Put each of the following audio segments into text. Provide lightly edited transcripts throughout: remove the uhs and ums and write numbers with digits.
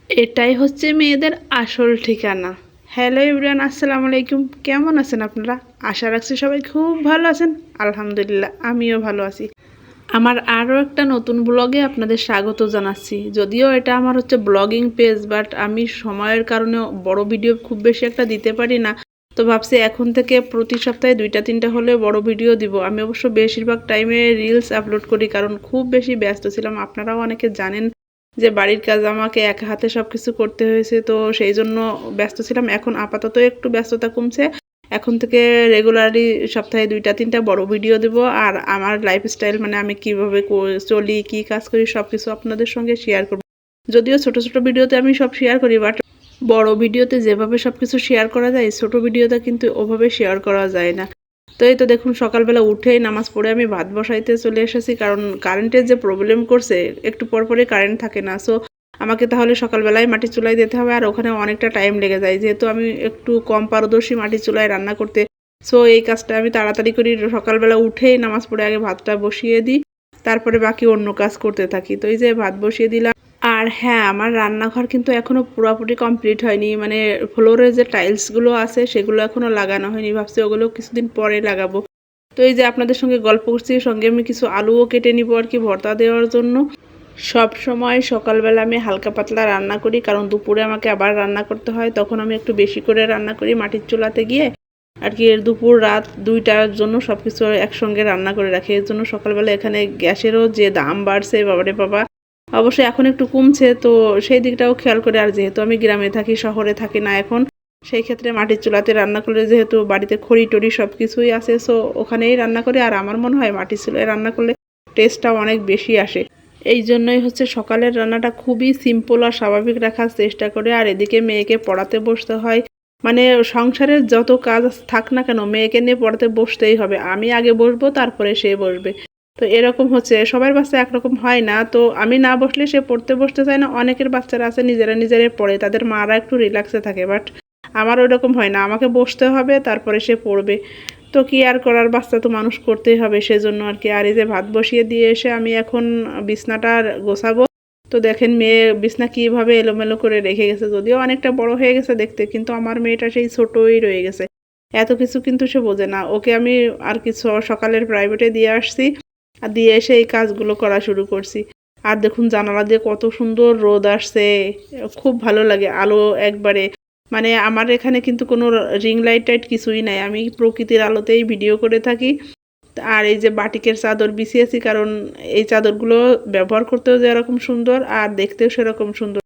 এটাই হচ্ছে মেয়েদের আসল ঠিকানা। হ্যালো এভরিওয়ান, আসসালামু আলাইকুম। কেমন আছেন আপনারা? আশা রাখছি সবাই খুব ভালো আছেন। আলহামদুলিল্লাহ, আমিও ভালো আছি। আমার আরও একটা নতুন ব্লগে আপনাদের স্বাগত জানাচ্ছি। যদিও এটা আমার হচ্ছে ব্লগিং পেজ, বাট আমি সময়ের কারণে বড় ভিডিও খুব বেশি একটা দিতে পারি না। তো ভাবছি এখন থেকে প্রতি সপ্তাহে 2-3টা হলে বড় ভিডিও দিব। আমি অবশ্য বেশিরভাগ টাইমে রিলস আপলোড করি, কারণ খুব বেশি ব্যস্ত ছিলাম। আপনারাও অনেকে জানেন যে বাড়ির কাজ আমাকে একা হাতে সব কিছু করতে হয়েছে, তো সেই জন্য ব্যস্ত ছিলাম। এখন আপাতত একটু ব্যস্ততা কমছে। এখন থেকে রেগুলারলি সপ্তাহে 2-3টা বড় ভিডিও দেব। আর আমার লাইফস্টাইল, মানে আমি কিভাবে চলি, কি কাজ করি, সব কিছু আপনাদের সঙ্গে শেয়ার করব। যদিও ছোট ছোট ভিডিওতে আমি সব শেয়ার করি, বাট বড় ভিডিওতে যেভাবে সব কিছু শেয়ার করা যায়, ছোট ভিডিওতে কিন্তু ওভাবে শেয়ার করা যায় না। তো এই তো দেখুন, সকালবেলা উঠেই নামাজ পড়ে আমি ভাত বসাইতে চলে এসেছি, কারণ কারেন্টের যে প্রবলেম করছে, একটু পর পরে কারেন্ট থাকে না। সো আমাকে তাহলে সকালবেলায় মাটির চুলায় দিতে হবে, আর ওখানে অনেকটা টাইম লেগে যায়, যেহেতু আমি একটু কম পারদর্শী মাটির চুলায় রান্না করতে। সো এই কাজটা আমি তাড়াতাড়ি করি, সকালবেলা উঠেই নামাজ পড়ে আগে ভাতটা বসিয়ে দিই, তারপরে বাকি অন্য কাজ করতে থাকি। তো এই যে ভাত বসিয়ে দিলাম। আর হ্যাঁ, আমার রান্নাঘর কিন্তু এখনও পুরোপুরি কমপ্লিট হয়নি, মানে ফ্লোরের যে টাইলসগুলো আছে সেগুলো এখনও লাগানো হয়নি। ভাবছি ওগুলো কিছুদিন পরে লাগাবো। তো এই যে আপনাদের সঙ্গে গল্প করছি, সঙ্গে আমি কিছু আলুও কেটে নিব আর কি ভর্তা দেওয়ার জন্য। সব সময় সকালবেলা আমি হালকা পাতলা রান্না করি, কারণ দুপুরে আমাকে আবার রান্না করতে হয়। তখন আমি একটু বেশি করে রান্না করি মাটির চুলাতে গিয়ে আর কি। দুপুর রাত 2টার জন্য সব কিছু একসঙ্গে রান্না করে রাখি। এর জন্য সকালবেলা এখানে গ্যাসেরও যে দাম বাড়ছে, বাবারে বাবা। অবশ্যই এখন একটু কমছে, তো সেই দিকটাও খেয়াল করে। আর যেহেতু আমি গ্রামে থাকি, শহরে থাকি না এখন, সেই ক্ষেত্রে মাটির চুলাতে রান্না করলে, যেহেতু বাড়িতে খড়ি টড়ি সব কিছুই আছে, সো ওখানেই রান্না করি। আর আমার মনে হয় মাটির চুলায় রান্না করলে টেস্টটা অনেক বেশি আসে। এই জন্যই হচ্ছে সকালের রান্নাটা খুবই সিম্পল আর স্বাভাবিক রাখার চেষ্টা করে। আর এদিকে মেয়েকে পড়াতে বসতে হয়, মানে সংসারের যত কাজ থাক না কেন, মেয়েকে নিয়ে পড়াতে বসতেই হবে। আমি আগে বসবো, তারপরে সে বসবে। তো এরকম হচ্ছে, সবার বাচ্চা একরকম হয় না। তো আমি না বসলে সে পড়তে বসতে চায় না। অনেকের বাচ্চারা আছে নিজেরা নিজেরাই পড়ে, তাদের মারা একটু রিল্যাক্সে থাকে, বাট আমার ওইরকম হয় না। আমাকে বসতে হবে, তারপরে সে পড়বে। তো কি আর করার, বাচ্চা তো মানুষ করতেই হবে, সেজন্য আর কি। আর এই যে ভাত বসিয়ে দিয়ে এসে আমি এখন বিছনাটা গোছাবো। তো দেখেন মেয়ে বিছনা কীভাবে এলোমেলো করে রেখে গেছে। যদিও অনেকটা বড় হয়ে গেছে দেখতে, কিন্তু আমার মেয়েটা সেই ছোটই রয়ে গেছে। এত কিছু কিন্তু সে বোঝে না। ওকে আমি আর কিছু সকালের প্রাইভেটে দিয়ে আসছি, আর দিয়ে এসে এই কাজগুলো করা শুরু করছি। আর দেখুন জানালা দিয়ে কত সুন্দর রোদ আসছে, খুব ভালো লাগে আলো একবারে। মানে আমার এখানে কিন্তু কোনো রিং লাইট টাইট কিছুই নাই, আমি প্রকৃতির আলোতেই ভিডিও করে থাকি। আর এই যে বাটিকের চাদর বিছিয়েছি, কারণ এই চাদরগুলো ব্যবহার করতেও যেরকম সুন্দর আর দেখতেও সেরকম সুন্দর।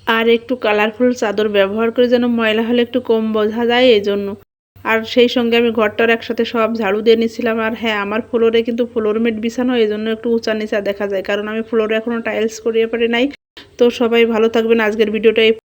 আর একটু কালারফুল চাদর ব্যবহার করে যেন ময়লা হলে একটু কম বোঝা যায়, এই জন্য। আর সেই সঙ্গে আমি ঘরটার একসাথে সব ঝাড়ু দিয়ে নিয়েছিলাম। আর হ্যাঁ, আমার ফ্লোরে কিন্তু ফ্লোর মেট বিছানো, এই জন্য একটু উঁচা নিচা দেখা যায়, কারণ আমি ফ্লোরে এখনও টাইলস করিয়ে পারি নাই। তো সবাই ভালো থাকবেন। আজকের ভিডিওটা